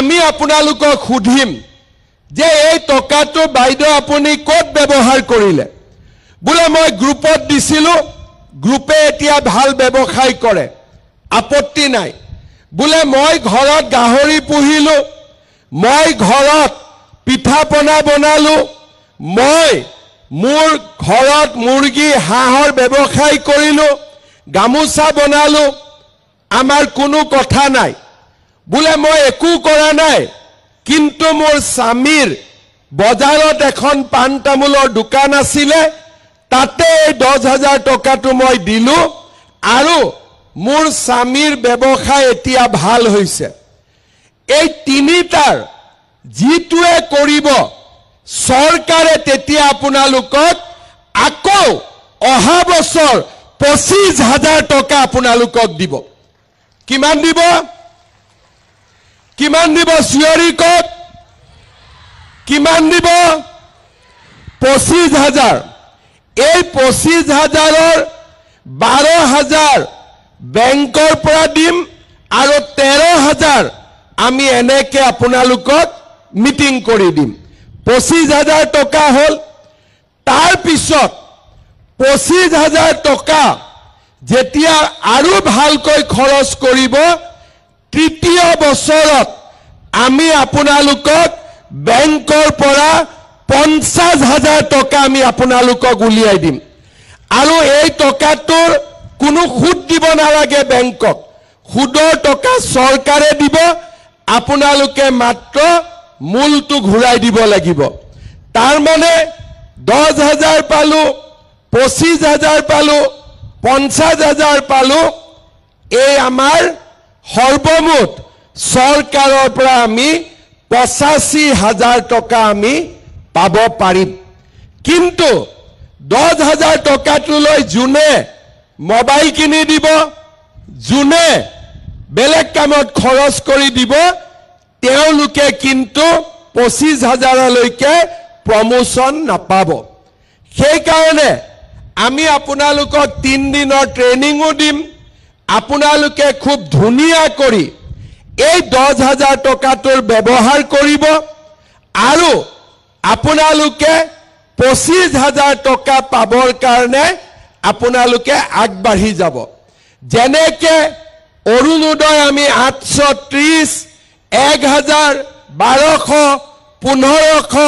আমি আপোনালোকক সুধিম যে এই টকাটো বাইদেউ আপুনি ক'ত ব্যৱহাৰ কৰিলে বোলে মই গ্ৰুপত দিছিলো গ্ৰুপে এতিয়া ভাল ব্যৱসায় কৰে আপত্তি নাই বোলে মই ঘৰত গাহৰি পুহিলো মই ঘৰত পিঠা পনা বনালো মই মোৰ ঘৰত মুৰ্গী হাঁহৰ ব্যৱসায় কৰিলো গামোচা বনালো আমাৰ কোনো কথা নাই বোলে মই একো কৰা নাই কিন্তু মোৰ স্বামীৰ বজাৰত এখন পান তামোলৰ দোকান আছিল তাতে 10,000 টকাটো মই দিলো আৰু মোৰ স্বামীৰ ব্যৱসায় এতিয়া ভাল হৈছে এই তিনিটাৰ জিতুৱে কৰিব চৰকাৰে তেতিয়া আপোনালোকক আকৌ অহা বছৰ 25,000 টকা আপোনালোকক দিব কিমান দিব চিঞৰি কওক কিমান দিব 25,000 এই 25,000ৰ 12,000 বেংকৰ পৰা দিম আৰু 13,000 আমি এনেকে আপোনালোকক মিটিং কৰি দিম 25,000 টকা হল তাৰ পিছত 25,000 টকা যেতিয়া আৰু ভালকৈ খৰচ কৰিব তৃতীয় বছৰত আমি আপোনালোকক বেংকৰ পৰা 50,000 টকা আমি আপোনালোকক উলিয়াই দিম আৰু এই টকাটোৰ কোনো সুদ দিব নালাগে বেংকক সুদৰ টকা চৰকাৰে দিব আপোনালোকে মাত্ৰ মূলটো ঘূৰাই দিব লাগিব তাৰ মানে 10,000 পালো 25,000 পালো 50,000 পালো এই আমাৰ সৰ্বমুঠ চৰকাৰৰ পৰা আমি 85,000 টকা আমি পাব পাৰিম কিন্তু 10,000 টকাটোলৈ জুনে মোবাইল কিনি দিব জুনে বেলেগ কামত খৰচ কৰি দিব তেওঁলোকে কিন্তু 25,000 লৈকে প্ৰমোশন নাপাব সেই কাৰণে আমি আপোনালোকক 3 দিনৰ ট্ৰেনিংও দিম আপোনালোকে খুব ধুনিয়া কৰি এই 10,000 টকাটোৰ ব্যৱহাৰ কৰিব আৰু আপোনালোকে 25,000 টকা পাবৰ কাৰণে আপোনালোকে আগবাঢ়ি যাব যেনেকে অৰুণোদয় আমি 830 1,000 1200 1500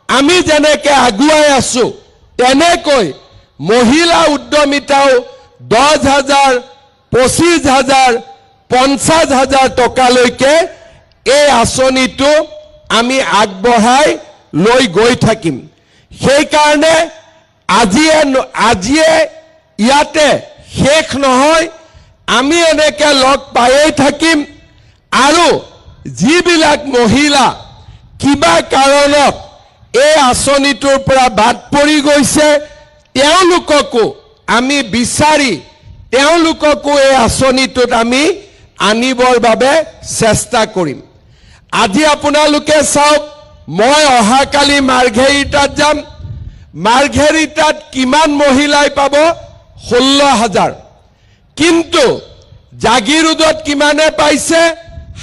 আমি যেনেকে আগুৱাই আছো তেনেকৈ মহিলা উদ্যমিতাও 10,000 25,000 50,000 টকালৈকে এই আঁচনিটো আমি আগবঢ়াই লৈ গৈ থাকিম সেই কাৰণে আজিয়ে ইয়াতে শেষ নহয় আমি এনেকে লগ পায়ে থাকিম আৰু যিবিলাক মহিলা কিবা কাৰণত এই আঁচনিটোৰ পৰা বাদ পৰি গৈছে তেওঁলোককো আমি বিচাৰি তেওঁলোককো এই আঁচনিটোত আমি আনিবৰ বাবে চেষ্টা কৰিম আজি আপোনালোকে চাওক মই অহাকালি মাৰ্ঘেৰিটাত যাম মাৰ্ঘেৰিটাত কিমান মহিলাই পাব 16,000 কিন্তু জাগিৰোডত কিমানে পাইছে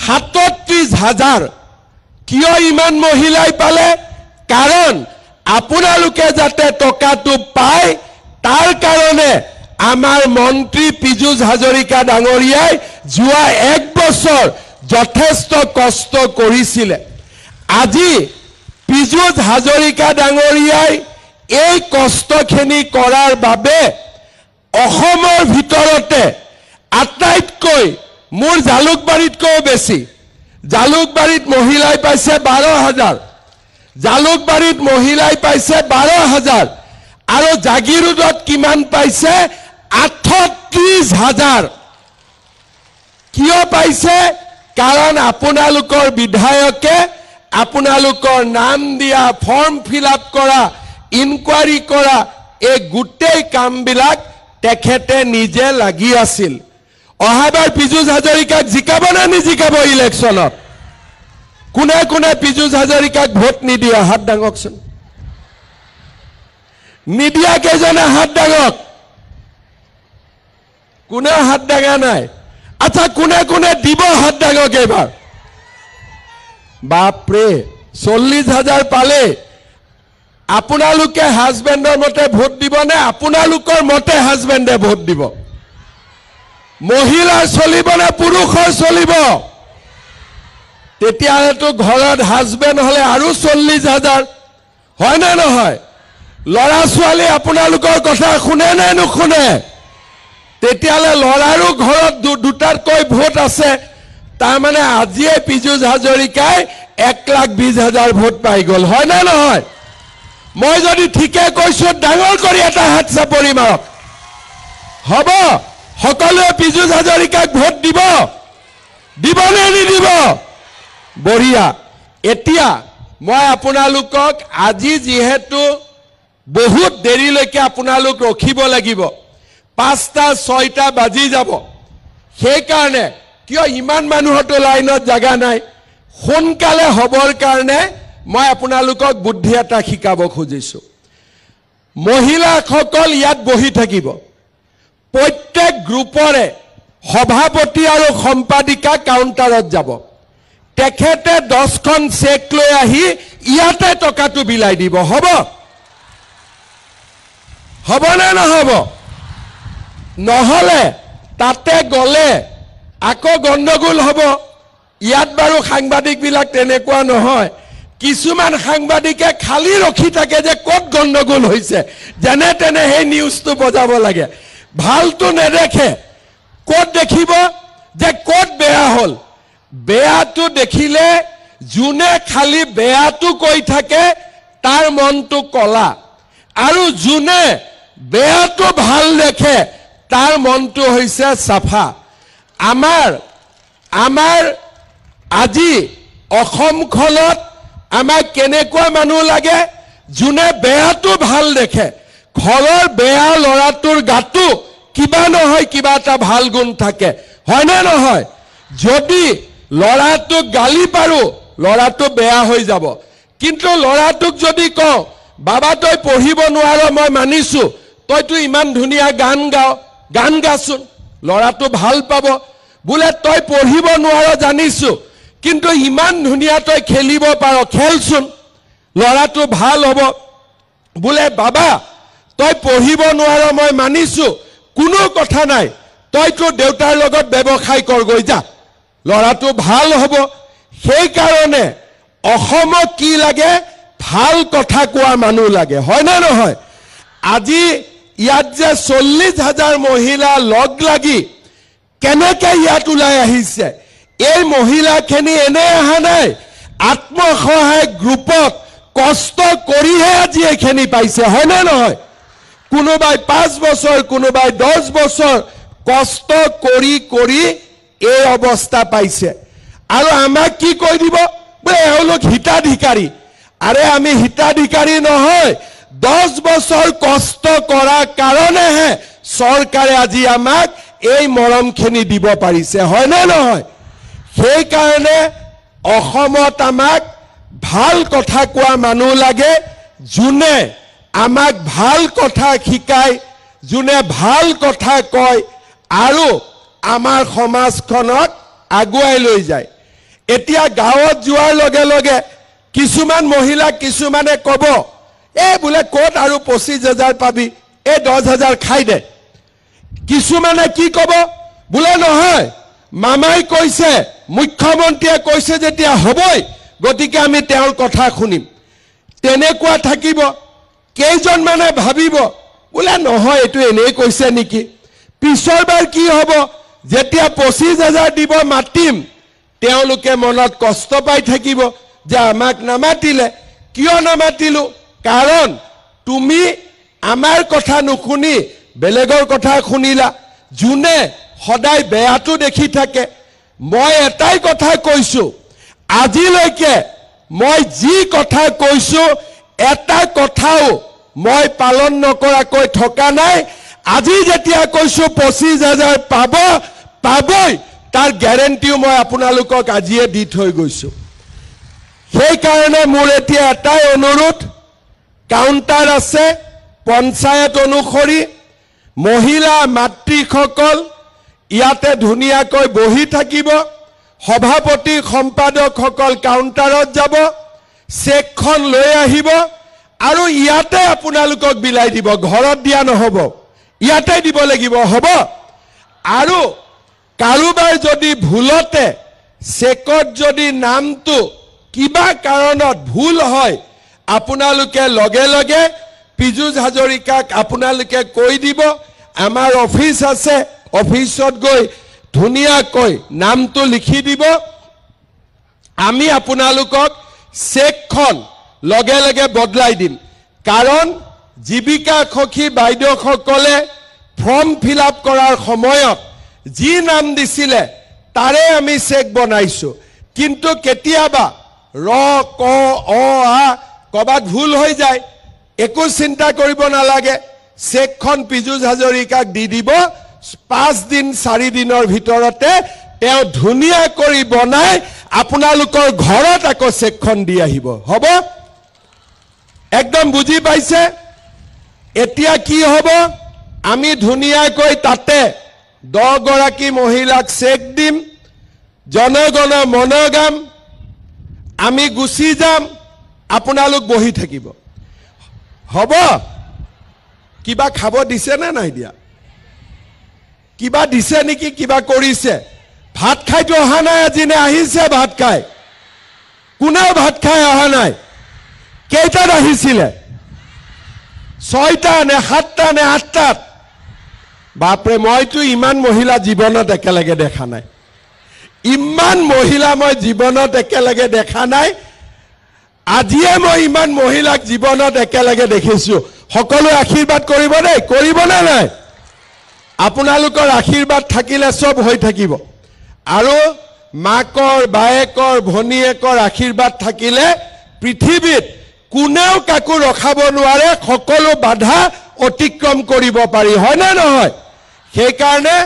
37,000 কিয় ইমান মহিলাই পালে কাৰণ আপোনালোকে যাতে টকাটো পায় তাৰ কাৰণে আমাৰ মন্ত্ৰী পীযুষ হাজৰিকা ডাঙৰীয়াই যোৱা 1 বছৰ যথেষ্ট কষ্ট কৰিছিল আজি পীযুষ হাজৰিকা ডাঙৰীয়াই এই কষ্টখিনি কৰাৰ বাবে অসমৰ ভিতৰতে আটাইতকৈ মোৰ জালুকবাৰীতকৈ বেছি জালুকবাৰীত মহিলাই পাইছে 12,000 জালুকবাৰীত মহিলাই পাইছে 12,000 আৰু জাগিৰোডত কিমান পাইছে 38,000 কিয় পাইছে কাৰণ আপোনালোকৰ বিধায়কে আপোনালোকৰ নাম দিয়া ফৰ্ম ফিল আপ কৰা ইনকুৱাৰী কৰা এই গোটেই কামবিলাক তেখেতে নিজে লাগি আছিল অহাবাৰ পীযুষ হাজৰিকাক জিকাব না নিজিকাব ইলেকশ্যনত কোনে কোনে পীযুষ হাজৰিকাক ভোট নিদিয়া হাত দাঙকচোন নিদিয়া কেজনে হাত দাঙক কোনে হাত দাঙা নাই আচ্ছা কোনে কোনে দিব হাত দাঙক এবাৰ বাপৰে 40,000 পালে আপোনালোকে হাজবেণ্ডৰ মতে ভোট দিব নে আপোনালোকৰ মতে হাজবেণ্ডে ভোট দিব মহিলা চলিব নে পুৰুষৰ চলিব তেতিয়াতো ঘৰত হাজবেণ্ড হলে আৰু 40,000 হয় না নহয় লৰা ছোৱালী আপোনালোকৰ কথা শুনে নে নুশুনে তেতিয়ালে লৰাৰো ঘৰত দুটাকৈ ভোট আছে তাৰ মানে আজিয়ে পীযুষ হাজৰিকাই 1,20,000 ভোট পাই গল হয় না নহয় মই যদি ঠিকে কৈছো ডাঙৰ কৰি এটা হাত চাপৰি মাৰক হ'ব সকলোৱে পীযুষ হাজৰিকাক ভোট দিব নে নিদিব বঢ়িয়া এতিয়া মই আপোনালোকক আজি যেহেতু বহুত দেৰিলৈকে আপোনালোক ৰখিব লাগিব 5টা 6টা বাজি যাব সেই কাৰণে কিয় ইমান মানুহটো লাইনত জাগা নাই সোনকালে হবৰ কাৰণে মই আপোনালোকক বুদ্ধি এটা শিকাব খুজিছো মহিলাসকল ইয়াত বহি থাকিব প্ৰত্যেক গ্ৰুপৰে সভাপতি আৰু সম্পাদিকা কাউণ্টাৰত যাব তেখেতে 10খন চেক লৈ আহি ইয়াতে টকাটো বিলাই দিব হ'ব নে নহব নহলে তাতে গলে আকৌ গণ্ডগোল হ'ব ইয়াত বাৰু সাংবাদিক বিলাক তেনেকুৱা নহয় কিছুমান সাংবাদিকে খালি ৰখি থাকে যে ক'ত গণ্ডগোল হৈছে যেনে তেনে সেই নিউজটো বজাব লাগে ভালটো নেদেখে ক'ত দেখিব যে ক'ত বেয়া হল বেয়াটো দেখিলে যোনে খালি বেয়াটো কৈ থাকে তাৰ মনটো কলা আৰু যোনে বেয়াটো ভাল দেখে তাৰ মনটো হৈছে সাফা আমাৰ আজি অসমখনত আমাক কেনেকুৱা মানুহ লাগে যোনে বেয়াটো ভাল দেখে ঘৰৰ বেয়া লৰাটোৰ গাটো কিবা নহয় কিবা এটা ভাল গুণ থাকে হয় না নহয় যদি লৰাটোক গালি পাৰো লৰাটো বেয়া হৈ যাব কিন্তু লৰাটোক যদি কওঁ বাবা তই পঢ়িব নোৱাৰ মই মানিছো তইতো ইমান ধুনীয়া গান গাচোন লৰাটো ভাল পাব বোলে তই পঢ়িব নোৱাৰ জানিছো কিন্তু ইমান ধুনীয়া তই খেলিব পাৰ খেলচোন লৰাটো ভাল হ'ব বোলে বাবা তই পঢ়িব নোৱাৰ মই মানিছো কোনো কথা নাই তইতো দেউতাৰ লগত ব্যৱসায় কৰ গৈ যা লৰাটো ভাল হ'ব সেই কাৰণে অসমক কি লাগে ভাল কথা কোৱা মানুহ লাগে হয় না নহয় আজি ইয়াত যে 40,000 মহিলা লগ লাগি কেনেকৈ ইয়াত ওলাই আহিছে এই মহিলাখিনি এনে অহা নাই আত্মসহায়ক গ্ৰুপত কষ্ট কৰিহে আজি এখিনি পাইছে হয় না নহয় কোনোবাই 5 বছৰ কোনোবাই 10 বছৰ কষ্ট কৰি এই অৱস্থা পাইছে আৰু আমাক কি কৈ দিব বোলে এওঁলোক হিতাধিকাৰী আৰে আমি হিতাধিকাৰী নহয় 10 বছৰ কষ্ট কৰাৰ কাৰণেহে চৰকাৰে আজি আমাক এই মৰমখিনি দিব পাৰিছে হয় না নহয় সেই কাৰণে অসমত আমাক ভাল কথা কোৱা মানুহ লাগে যোনে আমাক ভাল কথা শিকায় যোনে ভাল কথা কয় আৰু আমাৰ সমাজখনক আগুৱাই লৈ যায় এতিয়া গাঁৱত যোৱাৰ লগে লগে কিছুমান মহিলা কিছুমানে কব এই বোলে ক'ত আৰু 25,000 পাবি এই 10,000 খাই দে কিছুমানে কি কব বোলে নহয় মামাই কৈছে মুখ্যমন্ত্ৰীয়ে কৈছে যেতিয়া হ'বই গতিকে আমি তেওঁৰ কথা শুনিম তেনেকুৱা থাকিব কেইজন মানে ভাবিব বোলে নহয় এটো এনেই কৈছে নেকি পিছৰবাৰ কি হ'ব যেতিয়া 25,000 দিব মাতিম তেওঁলোকে মনত কষ্ট পাই থাকিব যে আমাক নামাতিলে কিয় নামাতিলো কাৰণ তুমি আমাৰ কথা নুশুনি বেলেগৰ কথা শুনিলা যোনে সদায় বেয়াটো দেখি থাকে মই এটাই কথা কৈছো আজিলৈকে মই যি কথা কৈছো এটা কথাও মই পালন নকৰাকৈ থকা নাই আজি যেতিয়া কৈছো 25,000 পাবই তাৰ গ্যাৰেণ্টিও মই আপোনালোকক আজিয়ে দি থৈ গৈছো সেই কাৰণে মোৰ এতিয়া এটাই অনুৰোধ কাউণ্টাৰ আছে পঞ্চায়ত অনুসৰি মহিলা মাতৃসকল ইয়াতে ধুনীয়াকৈ বহি থাকিব সভাপতি সম্পাদকসকল কাউণ্টাৰত যাব চেকখন লৈ আহিব আৰু ইয়াতে আপোনালোকক বিলাই দিব ঘৰত দিয়া নহব ইয়াতে দিব লাগিব হ'ব আৰু কাৰোবাৰ যদি ভুলতে চেকত যদি নামটো কিবা কাৰণত ভুল হয় আপোনালোকে লগে লগে পীযুষ হাজৰিকাক আপোনালোকে কৈ দিব আমাৰ অফিচ আছে অফিচত গৈ ধুনীয়াকৈ নামটো লিখি দিব আমি আপোনালোকক চেকখন লগে লগে বদলাই দিম কাৰণ জীৱিকা সখী বাইদেউসকলে ফৰ্ম ফিল আপ কৰাৰ সময়ত যি নাম দিছিলে তাৰে আমি চেক বনাইছো কিন্তু কেতিয়াবা ৰ ক অ আ কবাত ভুল হৈ যায় একো চিন্তা কৰিব নালাগে চেকখন পীযুষ হাজৰিকাক দি দিব 5 দিন 4 দিনৰ ভিতৰতে তেওঁ ধুনীয়া কৰি বনাই আপোনালোকৰ ঘৰত আকৌ চেকখন দি আহিব হ'ব একদম বুজি পাইছে এতিয়া কি হ'ব আমি ধুনীয়াকৈ তাতে 10 গৰাকী মহিলাক চেক দিম জনগণ মনগাম আমি গুচি যাম আপোনালোক বহি থাকিব হ'ব কিবা খাব দিছে না নাই দিয়া কিবা দিছে নেকি কিবা কৰিছে ভাত খাইতো অহা নাই আজি নে আহিছে ভাত খাই কোনেও ভাত খাই অহা নাই কেইটাত আহিছিলে 6টা নে 7টা নে 8টাত বাপৰে মইতো ইমান মহিলা জীৱনত একেলগে দেখা নাই ইমান মহিলা মই জীৱনত একেলগে দেখা নাই আজিয়ে মই ইমান মহিলাক জীৱনত একেলগে দেখিছো সকলো আশীৰ্বাদ কৰিব দেই কৰিব না নাই আপোনালোকৰ আশীৰ্বাদ থাকিলে সব হৈ থাকিব আৰু মাকৰ বায়েকৰ ভনীয়েকৰ আশীৰ্বাদ থাকিলে পৃথিৱীত কোনেও কাকো ৰখাব নোৱাৰে সকলো বাধা অতিক্ৰম কৰিব পাৰি হয় না নহয় সেই কাৰণে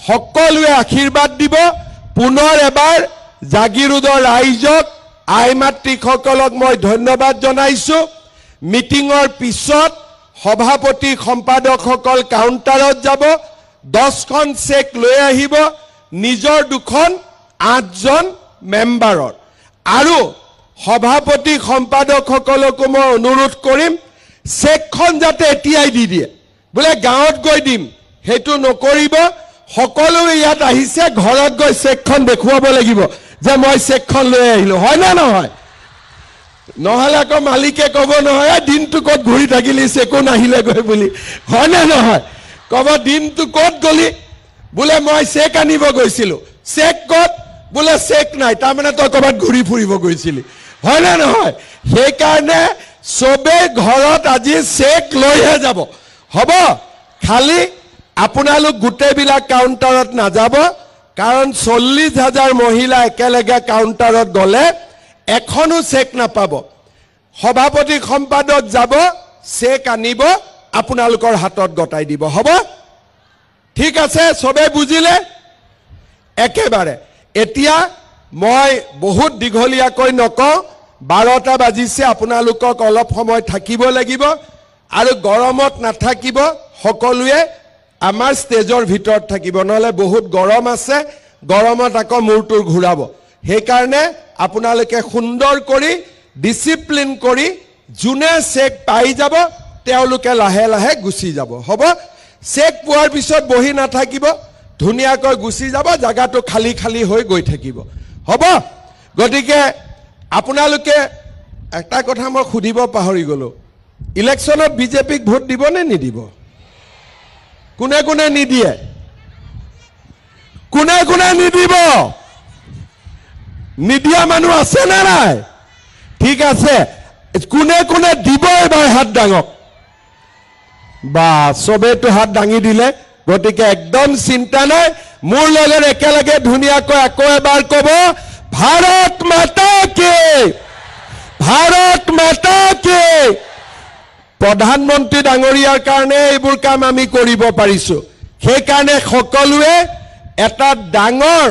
সকলোৱে আশীৰ্বাদ দিব পুনৰ এবাৰ জাগিৰোডৰ ৰাইজক আইমাতৃসকলক মই ধন্যবাদ জনাইছো মিটিঙৰ পিছত সভাপতি সম্পাদকসকল কাউণ্টাৰত যাব 10খন চেক লৈ আহিব নিজৰ দুখন 8জন মেম্বাৰৰ আৰু সভাপতি সম্পাদকসকলকো মই অনুৰোধ কৰিম চেকখন যাতে এতিয়াই দি দিয়ে বোলে গাঁৱত গৈ দিম হেতু নকৰিব সকলোৱে ইয়াত আহিছে ঘৰত গৈ চেকখন দেখুৱাব লাগিব যে মই চেকখন লৈ আহিলো হয় না নহয় নহলে আকৌ মালিকে ক'ব নহয় দিনটো ক'ত ঘূৰি থাকিলি চেকো নাহিলে গৈ বুলি হয় না নহয় ক'ব দিনটো ক'ত গলি বোলে মই চেক আনিব গৈছিলো চেক ক'ত বোলে চেক নাই তাৰমানে তই ক'বাত ঘূৰি ফুৰিব গৈছিলি হয় না নহয় সেই কাৰণে সবে ঘৰত আজি চেক লৈহে যাব হ'ব খালি আপোনালোক গোটেইবিলাক কাউণ্টাৰত নাযাব কাৰণ 40,000 মহিলা একেলগে কাউণ্টাৰত গলে এখনো চেক নাপাব সভাপতি সম্পাদক যাব চেক আনিব আপোনালোকৰ হাতত গটাই দিব হ'ব ঠিক আছে সবে বুজিলে একেবাৰে এতিয়া মই বহুত দীঘলীয়াকৈ নকওঁ 12টা বাজিছে আপোনালোকক অলপ সময় থাকিব লাগিব আৰু গৰমত নাথাকিব সকলোৱে আমাৰ ষ্টেজৰ ভিতৰত থাকিব নহলে বহুত গৰম আছে গৰমত আকৌ মূৰটোৰ ঘূৰাব সেই কাৰণে আপোনালোকে সুন্দৰ কৰি ডিসিপ্লিন কৰি জুনে চেক পাই যাব তেওঁলোকে লাহে লাহে গুচি যাব হ'ব চেক পোৱাৰ পিছত বহি নাথাকিব ধুনীয়াকৈ গুচি যাব জায়গাটো খালি খালি হৈ গৈ থাকিব হ'ব গতিকে আপোনালোকে একটা কথা মই খুদিব পাহৰি গলো ইলেকশনত বিজেপিক ভোট দিব নে নিদিব কোনে কোনে নিদিয়ে কোনে কোনে নিদিব নিদিয়া মানুহ আছে না নাই ঠিক আছে কোনে কোনে দিব এবাৰ হাত ডাঙক বা সবেটো হাত ডাঙি দিলে গতিকে একদম চিন্তা নাই মোৰ লগত একেলগে ধুনীয়াকৈ আকৌ এবাৰ ক'ব ভাৰত মাতা কি প্ৰধানমন্ত্ৰী ডাঙৰীয়াৰ কাৰণে এইবোৰ কাম আমি কৰিব পাৰিছো সেই কাৰণে সকলোৱে এটা ডাঙৰ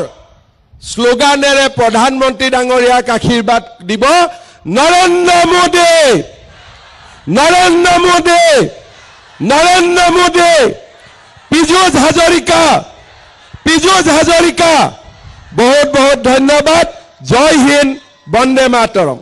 স্লোগানেৰে প্ৰধানমন্ত্ৰী ডাঙৰীয়াক আশীৰ্বাদ দিব নৰেন্দ্ৰ মোদী পীযুষ হাজৰিকা বহুত বহুত ধন্যবাদ। জয় হিন্দ, বন্দে মাতৰম।